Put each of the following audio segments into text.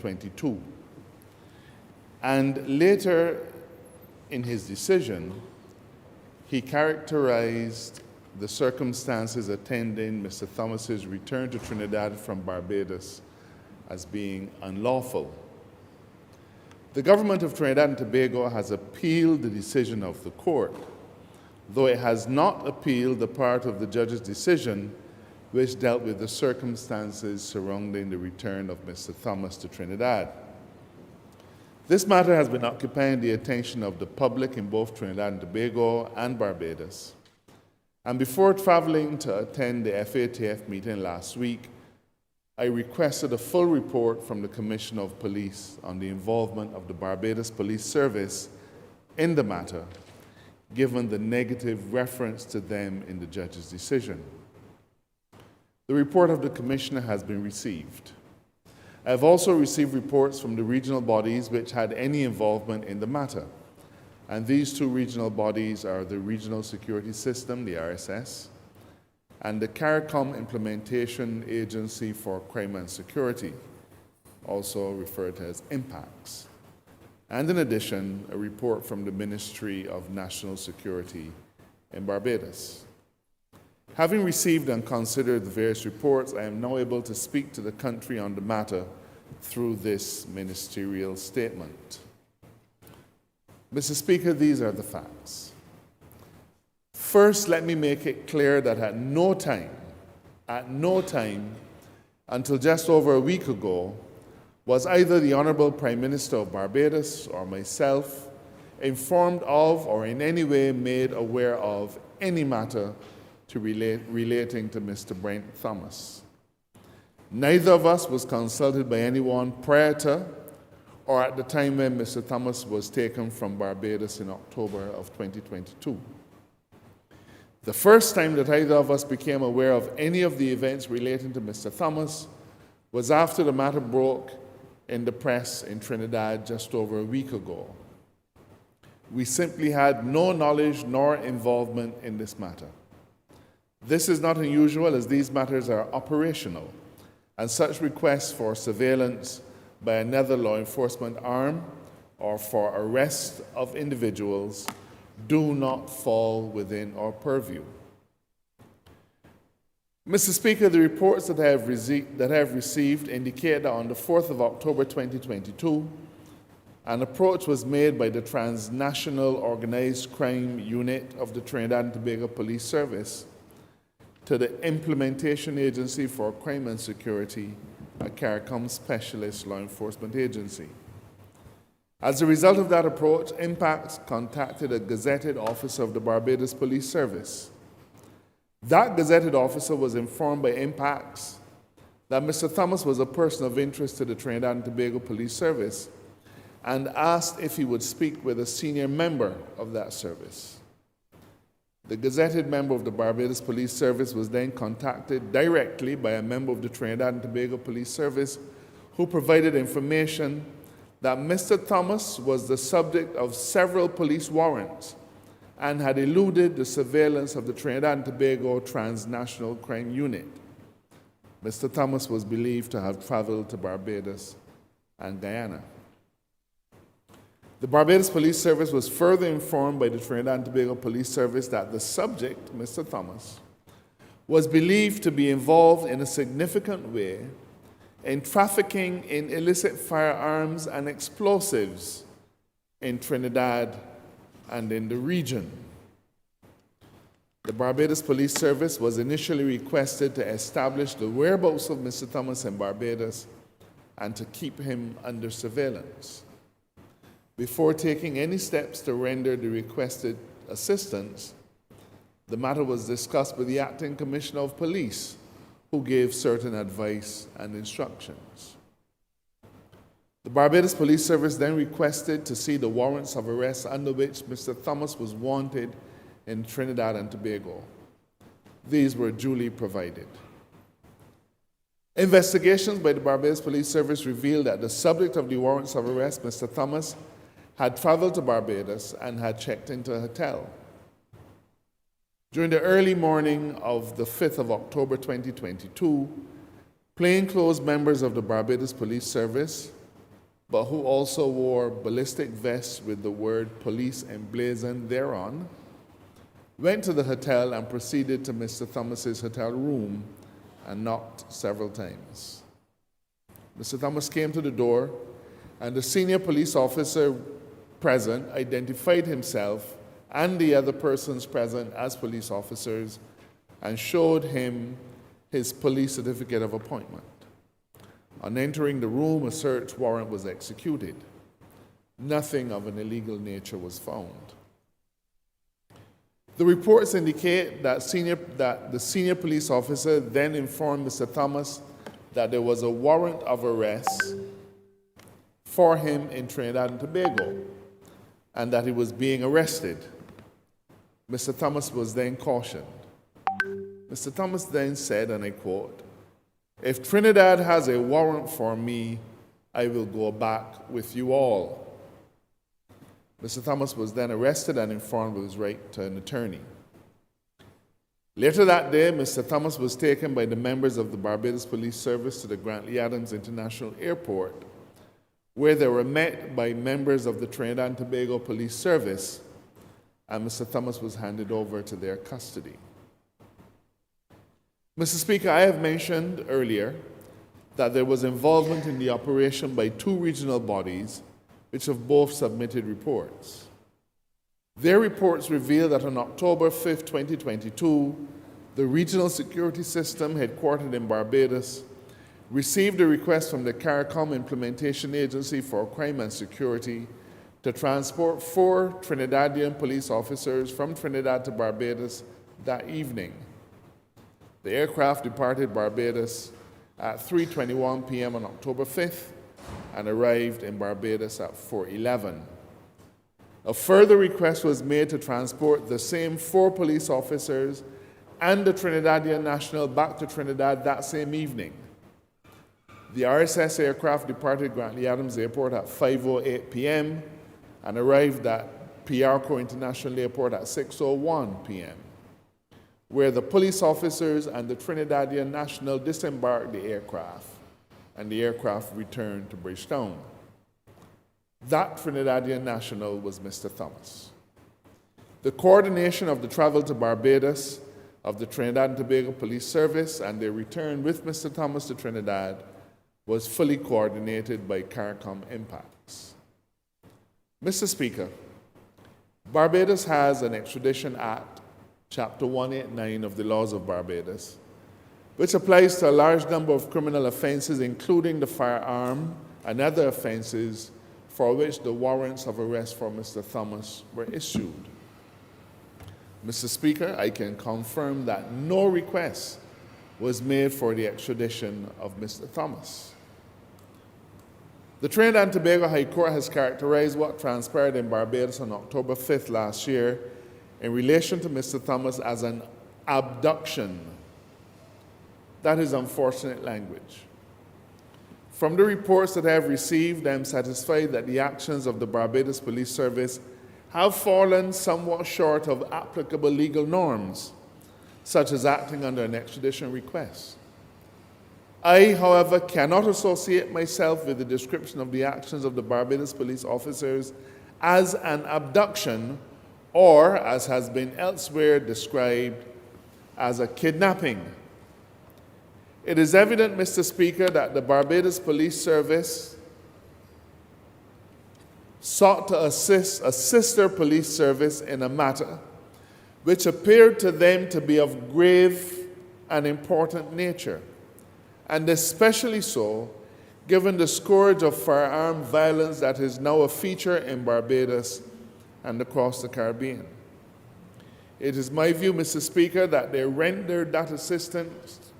2022. And later in his decision, he characterized the circumstances attending Mr. Thomas's return to Trinidad from Barbados as being unlawful. The government of Trinidad and Tobago has appealed the decision of the court, though it has not appealed the part of the judge's decision which dealt with the circumstances surrounding the return of Mr. Thomas to Trinidad. This matter has been occupying the attention of the public in both Trinidad and Tobago and Barbados. And before traveling to attend the FATF meeting last week, I requested a full report from the Commissioner of Police on the involvement of the Barbados Police Service in the matter, given the negative reference to them in the judge's decision. The report of the Commissioner has been received. I have also received reports from the regional bodies which had any involvement in the matter. And these two regional bodies are the Regional Security System, the RSS, and the CARICOM Implementation Agency for Crime and Security, also referred to as IMPACS. And in addition, a report from the Ministry of National Security in Barbados. Having received and considered the various reports, I am now able to speak to the country on the matter through this ministerial statement. Mr. Speaker, these are the facts. First, let me make it clear that at no time, until just over a week ago, was either the Honourable Prime Minister of Barbados or myself informed of or in any way made aware of any matter relating to Mr. Brent Thomas. Neither of us was consulted by anyone prior to or at the time when Mr. Thomas was taken from Barbados in October of 2022. The first time that either of us became aware of any of the events relating to Mr. Thomas was after the matter broke in the press in Trinidad just over a week ago. We simply had no knowledge nor involvement in this matter. This is not unusual, as these matters are operational, and such requests for surveillance by another law enforcement arm or for arrest of individuals do not fall within our purview. Mr. Speaker, the reports that I have received indicate that on the 4th of October 2022, an approach was made by the Transnational Organized Crime Unit of the Trinidad and Tobago Police Service to the Implementation Agency for Crime and Security, a CARICOM specialist law enforcement agency. As a result of that approach, IMPACS contacted a gazetted officer of the Barbados Police Service. That gazetted officer was informed by IMPACS that Mr. Thomas was a person of interest to the Trinidad and Tobago Police Service and asked if he would speak with a senior member of that service. The gazetted member of the Barbados Police Service was then contacted directly by a member of the Trinidad and Tobago Police Service who provided information that Mr. Thomas was the subject of several police warrants and had eluded the surveillance of the Trinidad and Tobago Transnational Crime Unit. Mr. Thomas was believed to have traveled to Barbados and Guyana. The Barbados Police Service was further informed by the Trinidad and Tobago Police Service that the subject, Mr. Thomas, was believed to be involved in a significant way in trafficking in illicit firearms and explosives in Trinidad and in the region. The Barbados Police Service was initially requested to establish the whereabouts of Mr. Thomas in Barbados and to keep him under surveillance. Before taking any steps to render the requested assistance, the matter was discussed with the Acting Commissioner of Police, who gave certain advice and instructions. The Barbados Police Service then requested to see the warrants of arrest under which Mr. Thomas was wanted in Trinidad and Tobago. These were duly provided. Investigations by the Barbados Police Service revealed that the subject of the warrants of arrest, Mr. Thomas, had traveled to Barbados and had checked into a hotel. During the early morning of the 5th of October 2022, plainclothes members of the Barbados Police Service but who also wore ballistic vests with the word police emblazoned thereon, went to the hotel and proceeded to Mr. Thomas's hotel room and knocked several times. Mr. Thomas came to the door, and the senior police officer present identified himself and the other persons present as police officers and showed him his police certificate of appointment. On entering the room, a search warrant was executed. Nothing of an illegal nature was found. The reports indicate that the senior police officer then informed Mr. Thomas that there was a warrant of arrest for him in Trinidad and Tobago and that he was being arrested. Mr. Thomas was then cautioned. Mr. Thomas then said, and I quote, "If Trinidad has a warrant for me, I will go back with you all." Mr. Thomas was then arrested and informed of his right to an attorney. Later that day, Mr. Thomas was taken by the members of the Barbados Police Service to the Grantley Adams International Airport, where they were met by members of the Trinidad and Tobago Police Service, and Mr. Thomas was handed over to their custody. Mr. Speaker, I have mentioned earlier that there was involvement in the operation by two regional bodies which have both submitted reports. Their reports reveal that on October 5, 2022, the Regional Security System, headquartered in Barbados, received a request from the CARICOM Implementation Agency for Crime and Security to transport 4 Trinidadian police officers from Trinidad to Barbados that evening. The aircraft departed Barbados at 3:21 p.m. on October 5th and arrived in Barbados at 4:11. A further request was made to transport the same 4 police officers and the Trinidadian national back to Trinidad that same evening. The RSS aircraft departed Grantley Adams Airport at 5:08 p.m. and arrived at PRCO International Airport at 6:01 p.m., where the police officers and the Trinidadian national disembarked the aircraft, and the aircraft returned to Bridgetown. That Trinidadian national was Mr. Thomas. The coordination of the travel to Barbados of the Trinidad and Tobago Police Service and their return with Mr. Thomas to Trinidad was fully coordinated by CARICOM IMPACS. Mr. Speaker, Barbados has an Extradition Act, Chapter 189 of the Laws of Barbados, which applies to a large number of criminal offenses, including the firearm and other offenses for which the warrants of arrest for Mr. Thomas were issued. Mr. Speaker, I can confirm that no request was made for the extradition of Mr. Thomas. The Trinidad and Tobago High Court has characterized what transpired in Barbados on October 5th last year in relation to Mr. Thomas as an abduction. That is unfortunate language. From the reports that I have received, I am satisfied that the actions of the Barbados Police Service have fallen somewhat short of applicable legal norms, such as acting under an extradition request. I, however, cannot associate myself with the description of the actions of the Barbados police officers as an abduction, or, as has been elsewhere described, as a kidnapping. It is evident, Mr. Speaker, that the Barbados Police Service sought to assist a sister police service in a matter which appeared to them to be of grave and important nature, and especially so given the scourge of firearm violence that is now a feature in Barbados and across the Caribbean. It is my view, Mr. Speaker, that they rendered that assistance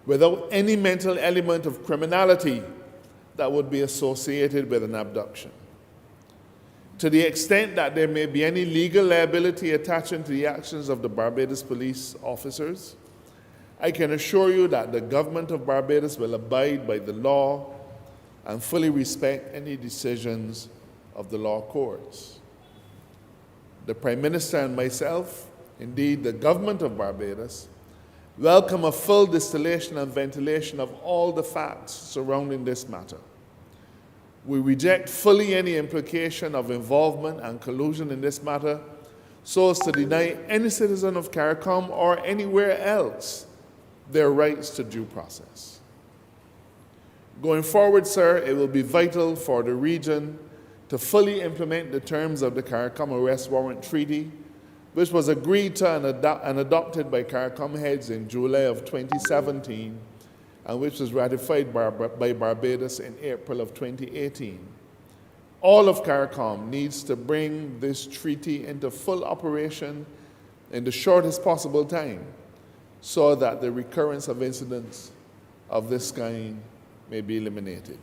without any mental element of criminality that would be associated with an abduction. To the extent that there may be any legal liability attaching to the actions of the Barbados police officers, I can assure you that the Government of Barbados will abide by the law and fully respect any decisions of the law courts. The Prime Minister and myself, indeed the Government of Barbados, welcome a full distillation and ventilation of all the facts surrounding this matter. We reject fully any implication of involvement and collusion in this matter so as to deny any citizen of CARICOM or anywhere else their rights to due process. Going forward, sir, it will be vital for the region to fully implement the terms of the CARICOM Arrest Warrant Treaty, which was agreed to and adopted by CARICOM heads in July of 2017 and which was ratified by Barbados in April of 2018. All of CARICOM needs to bring this treaty into full operation in the shortest possible time so that the recurrence of incidents of this kind may be eliminated.